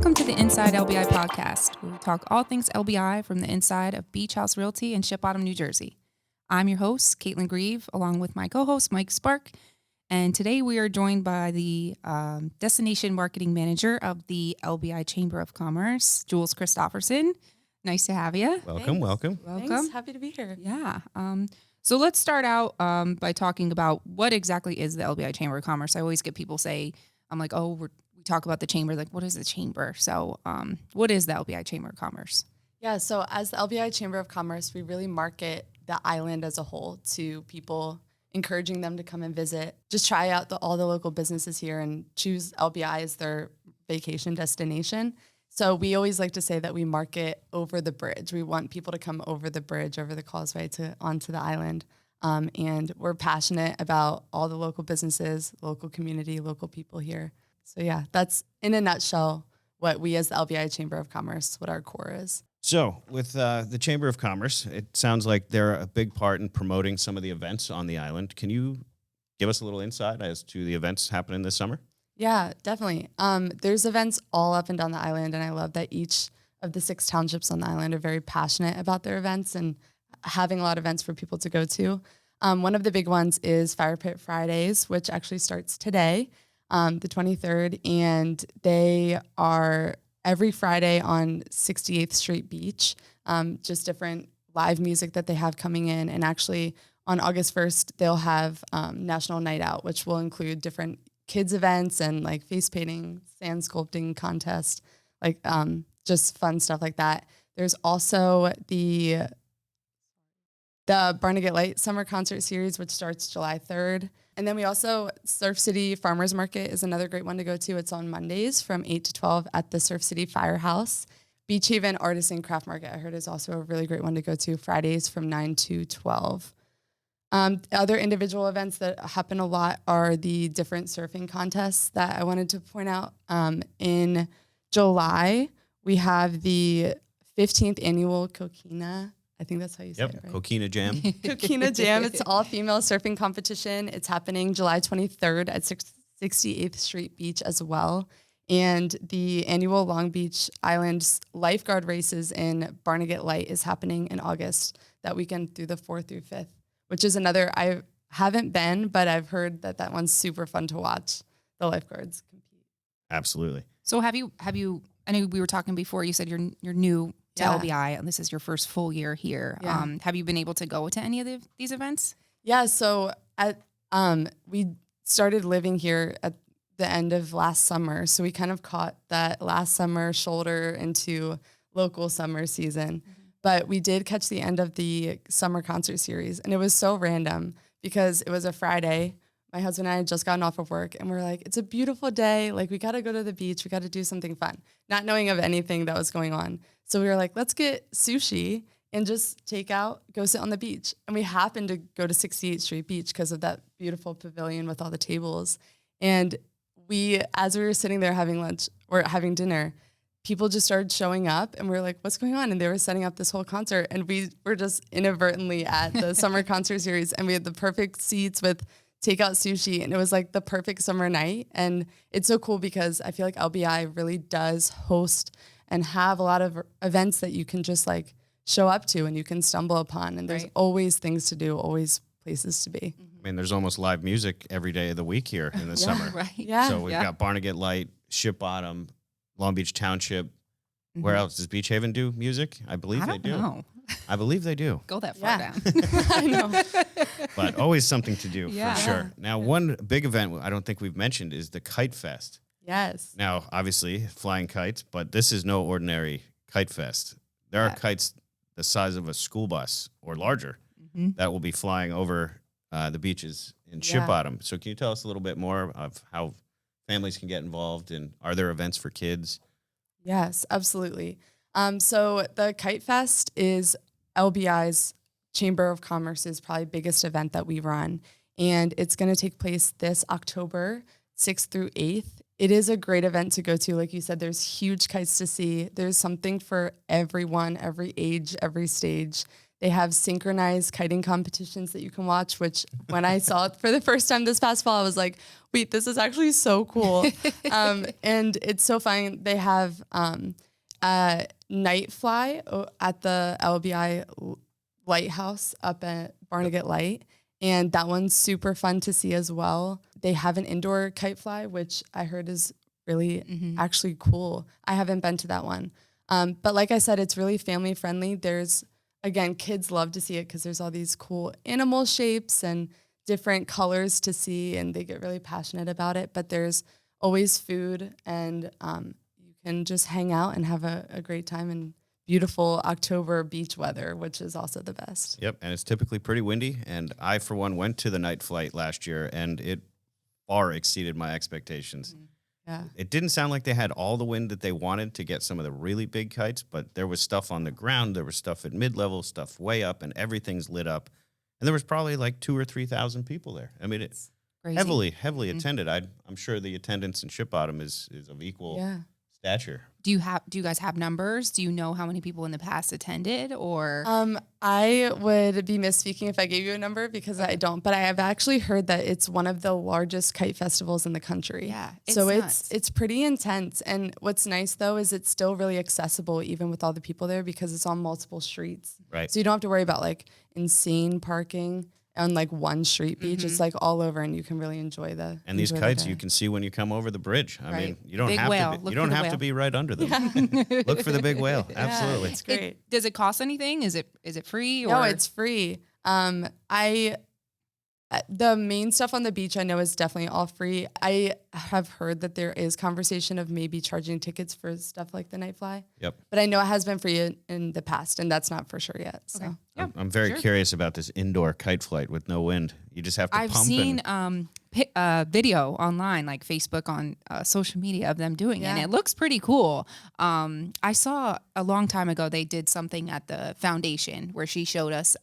Welcome to the Inside LBI podcast, where we talk all things LBI from the inside of Beach House Realty in Ship Bottom, New Jersey. I'm your host, Caitlin Grieve, along with my co-host, Mike Spark. And today we are joined by the Destination Marketing Manager of the LBI Chamber of Commerce, Jules Christopherson. Nice to have you. Welcome. Thanks. Happy to be here. Yeah. So let's start out by talking about what exactly is the LBI Chamber of Commerce. I always get people say, I'm like, we talk about the chamber. Like, what is the chamber? So what is the LBI Chamber of Commerce? Yeah, so as the LBI Chamber of Commerce, we really market the island as a whole to people, encouraging them to come and visit, just try out all the local businesses here and choose LBI as their vacation destination. So we always like to say that we market over the bridge. We want people to come over the bridge, over the causeway onto the island. And we're passionate about all the local businesses, local community, local people here. So yeah, that's in a nutshell what we as the LBI Chamber of Commerce, what our core is. So with the Chamber of Commerce, it sounds like they're a big part in promoting some of the events on the island. Can you give us a little insight as to the events happening this summer? Yeah, definitely. There's events all up and down the island, and I love that each of the 6 townships on the island are very passionate about their events and having a lot of events for people to go to. One of the big ones is Fire Pit Fridays, which actually starts today, the 23rd, and they are every Friday on 68th Street Beach, just different live music that they have coming in. And actually on August 1st, they'll have National Night Out, which will include different kids events and like face painting, sand sculpting contest, like just fun stuff like that. There's also the Barnegat Light Summer Concert Series, which starts July 3rd. And then we also, Surf City Farmers Market is another great one to go to. It's on Mondays from 8 to 12 at the Surf City Firehouse. Beach Haven Artisan Craft Market, I heard, is also a really great one to go to, Fridays from 9 to 12. Other individual events that happen a lot are the different surfing contests that I wanted to point out. In July, we have the 15th annual Coquina. I think that's how you say it, right? Coquina Jam. Coquina Jam. It's all-female surfing competition. It's happening July 23rd at 68th Street Beach as well. And the annual Long Beach Island lifeguard races in Barnegat Light is happening in August, that weekend through the 4th through 5th, which is another, I haven't been, but I've heard that one's super fun to watch, the lifeguards compete. Absolutely. So have you, I know we were talking before, you said you're new to LBI and this is your first full year here. Yeah. Have you been able to go to any of these events? Yeah, so we started living here at the end of last summer. So we kind of caught that last summer shoulder into local summer season. Mm-hmm. But we did catch the end of the summer concert series. And it was so random because it was a Friday. My husband and I had just gotten off of work and we're like, it's a beautiful day. Like, we got to go to the beach. We got to do something fun, not knowing of anything that was going on. So we were like, let's get sushi and just take out, go sit on the beach. And we happened to go to 68th Street Beach because of that beautiful pavilion with all the tables. And as we were sitting there having lunch or having dinner, people just started showing up and we were like, what's going on? And they were setting up this whole concert. And we were just inadvertently at the summer concert series. And we had the perfect seats with takeout sushi. And it was like the perfect summer night. And it's so cool because I feel like LBI really does host and have a lot of events that you can just like show up to and you can stumble upon. And there's always things to do, always places to be. I mean, there's almost live music every day of the week here in the summer. Right. Yeah. So we've got Barnegat Light, Ship Bottom, Long Beach Township. Mm-hmm. Where else? Does Beach Haven do music? I believe they do. Know. I believe they do. Go that far down. I know. But always something to do for sure. Now, one big event I don't think we've mentioned is the Kite Fest. Yes. Now, obviously, flying kites, but this is no ordinary kite fest. There are kites the size of a school bus or larger that will be flying over the beaches in Ship Bottom. So can you tell us a little bit more of how families can get involved, and are there events for kids? Yes, absolutely. So the Kite Fest is LBI's Chamber of Commerce's probably biggest event that we run. And it's going to take place this October 6th through 8th. It is a great event to go to. Like you said, there's huge kites to see. There's something for everyone, every age, every stage. They have synchronized kiting competitions that you can watch, which when I saw it for the first time this past fall, I was like, wait, this is actually so cool. And it's so fun. They have a night fly at the LBI lighthouse up at Barnegat Light. And that one's super fun to see as well. They have an indoor kite fly, which I heard is really actually cool. I haven't been to that one. But like I said, it's really family friendly. There's, again, kids love to see it because there's all these cool animal shapes and different colors to see, and they get really passionate about it. But there's always food, and you can just hang out and have a great time in beautiful October beach weather, which is also the best. Yep, and it's typically pretty windy. And I, for one, went to the night flight last year, and it far exceeded my expectations. Yeah. It didn't sound like they had all the wind that they wanted to get some of the really big kites, but there was stuff on the ground, there was stuff at mid-level, stuff way up, and everything's lit up. And there was probably like 2,000 or 3,000 people there. I mean, it's Crazy. heavily attended. I'm sure the attendance in Ship Bottom is of equal stature. Do you guys have numbers? Do you know how many people in the past attended, or? I would be misspeaking if I gave you a number because I don't, but I have actually heard that it's one of the largest kite festivals in the country. Yeah. So nuts. it's pretty intense. And what's nice though is it's still really accessible even with all the people there because it's on multiple streets. Right. So you don't have to worry about like insane parking on like one street beach. It's like all over, and you can really enjoy the. And these enjoy the kites day. you can see when you come over the bridge. I mean, you don't Big have whale. to. Look You don't for the have to whale. be right under them. Look for the big whale. Absolutely. It's great. Does it cost anything? Is it free? Or? No, it's free. The main stuff on the beach I know is definitely all free. I have heard that there is conversation of maybe charging tickets for stuff like the night fly. Yep. But I know it has been free in the past, and that's not for sure yet. So. Okay. Yeah, I'm very sure. curious about this indoor kite flight with no wind. You just have to I've pump seen and video online, like Facebook on social media of them doing it. Yeah. And it looks pretty cool. I saw a long time ago they did something at the foundation where she showed us,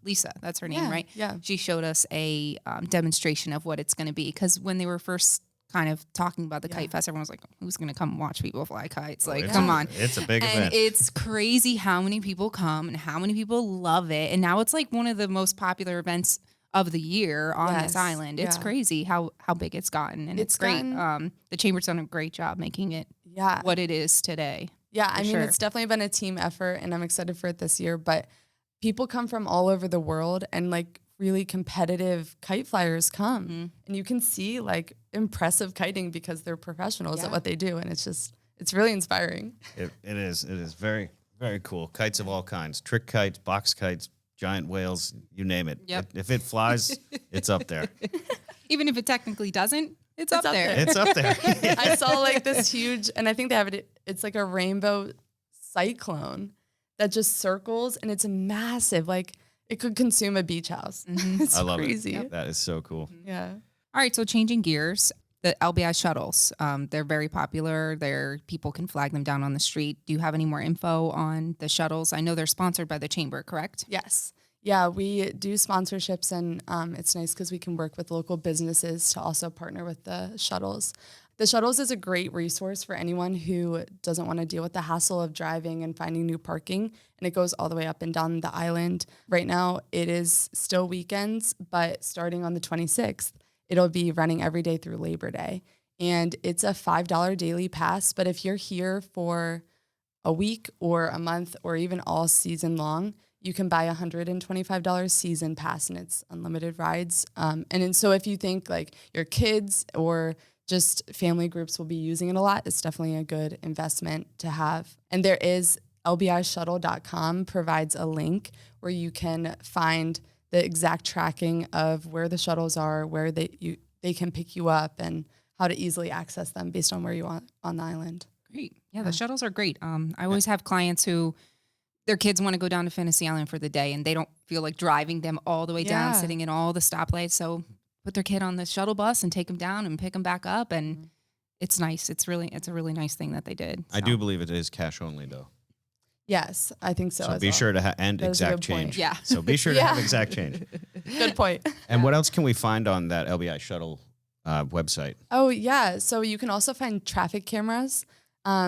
Lisa, that's her name, Yeah, right? yeah. She showed us a demonstration of what it's going to be. Because when they were first kind of talking about the Kite Fest, everyone was like, who's going to come watch people fly kites? Like, come on. It's a big And event. it's crazy how many people come and how many people love it. And now it's like one of the most popular events of the year on this Yes, island. It's yeah. crazy how big it's gotten. And it's It's great. gotten- The Chamber's done a great job making it Yeah. what it is today. Yeah, I mean, sure. it's definitely been a team effort, and I'm excited for it this year. But people come from all over the world, and like really competitive kite flyers come, and you can see like impressive kiting because they're professionals Yeah. at what they do, and it's really inspiring. It is very, very cool. Kites of all kinds. Trick kites, box kites, giant whales, you name it. Yep. If it flies, it's up there. Even if it technically doesn't, it's up up there. there. It's up there. I saw like this huge, and I think they have it. It's like a rainbow cyclone that just circles, and it's massive. Like it could consume a beach house. It's I love crazy. it. That is so cool. Yeah. All right, so changing gears, the LBI shuttles, they're very popular. People can flag them down on the street. Do you have any more info on the shuttles? I know they're sponsored by the Chamber, correct? Yes. Yeah, we do sponsorships, and it's nice because we can work with local businesses to also partner with the shuttles. The shuttles is a great resource for anyone who doesn't want to deal with the hassle of driving and finding new parking, and it goes all the way up and down the island. Right now, it is still weekends, but starting on the 26th, it'll be running every day through Labor Day. And it's a $5 daily pass, but if you're here for a week or a month or even all season long, you can buy a $125 season pass, and it's unlimited rides. So if you think like your kids or just family groups will be using it a lot, it's definitely a good investment to have. And there is LBIshuttle.com provides a link where you can find the exact tracking of where the shuttles are, where they can pick you up, and how to easily access them based on where you want on the island. Great. Yeah, the shuttles are great. I always have clients who their kids want to go down to Fantasy Island for the day, and they don't feel like driving them all the way down, Yeah. sitting in all the stoplights. So put their kid on the shuttle bus and take them down and pick them back up. And it's nice. It's a really nice thing that they did. I do believe it is cash only, though. Yes, I think so. So as be well. sure to and That is a exact good point. change. Yeah. So be sure to have Yeah. exact change. Good point. And what else can we find on that LBI shuttle website? Oh yeah, so you can also find traffic cameras.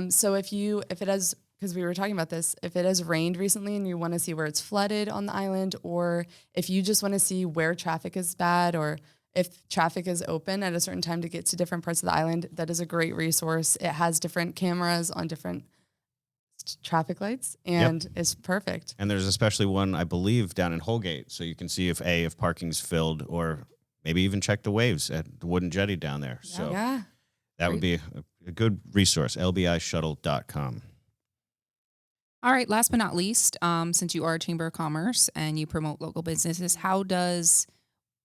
So if it has because we were talking about this, if it has rained recently and you want to see where it's flooded on the island, or if you just want to see where traffic is bad, or if traffic is open at a certain time to get to different parts of the island, that is a great resource. It has different cameras on different traffic lights, and it's perfect. And there's especially one, I believe, down in Holgate, so you can see if parking's filled, or maybe even check the waves at the wooden jetty down there. So that would be a good resource, lbishuttle.com. All right, last but not least, since you are a Chamber of Commerce and you promote local businesses, how does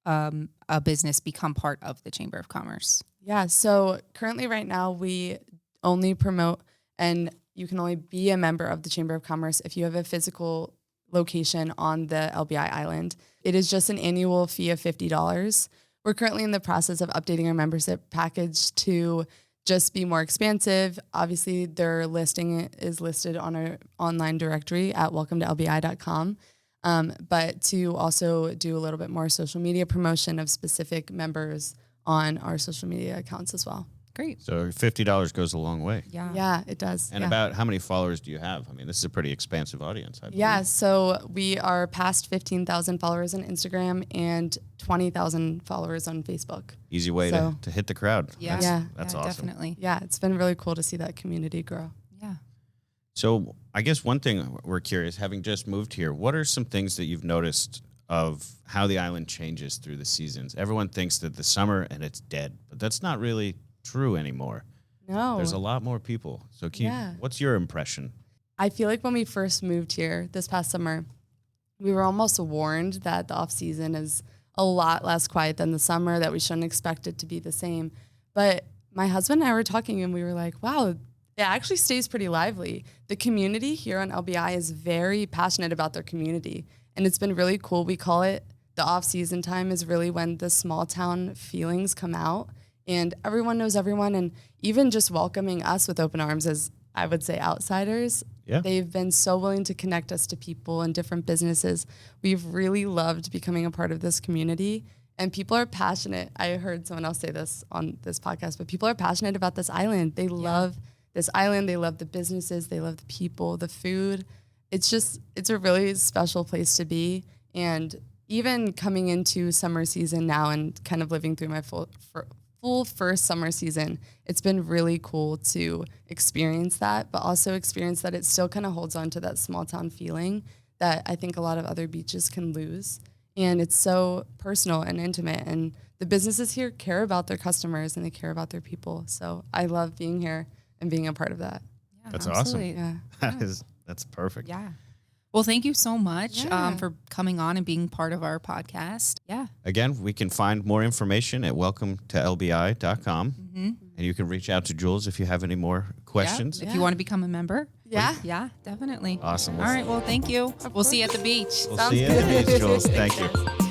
a business become part of the Chamber of Commerce? Yeah, so currently right now we only promote, and you can only be a member of the Chamber of Commerce if you have a physical location on the LBI Island. It is just an annual fee of $50. We're currently in the process of updating our membership package to just be more expansive. Obviously, their listing is listed on our online directory at welcome-to-lbi.com. But to also do a little bit more social media promotion of specific members on our social media accounts as well. Great. So $50 goes a long way. Yeah, it does. And about how many followers do you have? I mean, this is a pretty expansive audience, I believe. Yeah, so we are past 15,000 followers on Instagram and 20,000 followers on Facebook. Easy way to hit the crowd. Yeah. That's awesome. Definitely. Yeah, it's been really cool to see that community grow. Yeah. So I guess one thing we're curious, having just moved here, what are some things that you've noticed of how the island changes through the seasons? Everyone thinks that the summer and it's dead, but that's not really true anymore. No. There's a lot more people. So what's your impression? I feel like when we first moved here this past summer, we were almost warned that the off season is a lot less quiet than the summer, that we shouldn't expect it to be the same. But my husband and I were talking and we were like, wow, it actually stays pretty lively. The community here on LBI is very passionate about their community, and it's been really cool. We call it the off season time is really when the small town feelings come out. And everyone knows everyone, and even just welcoming us with open arms as, I would say, outsiders. Yeah. They've been so willing to connect us to people and different businesses. We've really loved becoming a part of this community, and people are passionate. I heard someone else say this on this podcast, but people are passionate about this island. They love this island. They love the businesses. They love the people, the food. It's a really special place to be. And even coming into summer season now and kind of living through my full first summer season, it's been really cool to experience that, but also experience that it still kind of holds on to that small town feeling that I think a lot of other beaches can lose. And it's so personal and intimate, and the businesses here care about their customers and they care about their people. So I love being here and being a part of that. Yeah, That's absolutely. awesome. Yeah. That's perfect. Yeah. Well, thank you so much for coming on and being part of our podcast. Yeah. Again, we can find more information at welcome-to-lbi.com. And you can reach out to Jules if you have any more questions. If you want to become a member. Yeah. Yeah, definitely. Awesome. All right. Well, thank you. We'll see you at the beach. We'll see you at the beach, Jules. Thank you.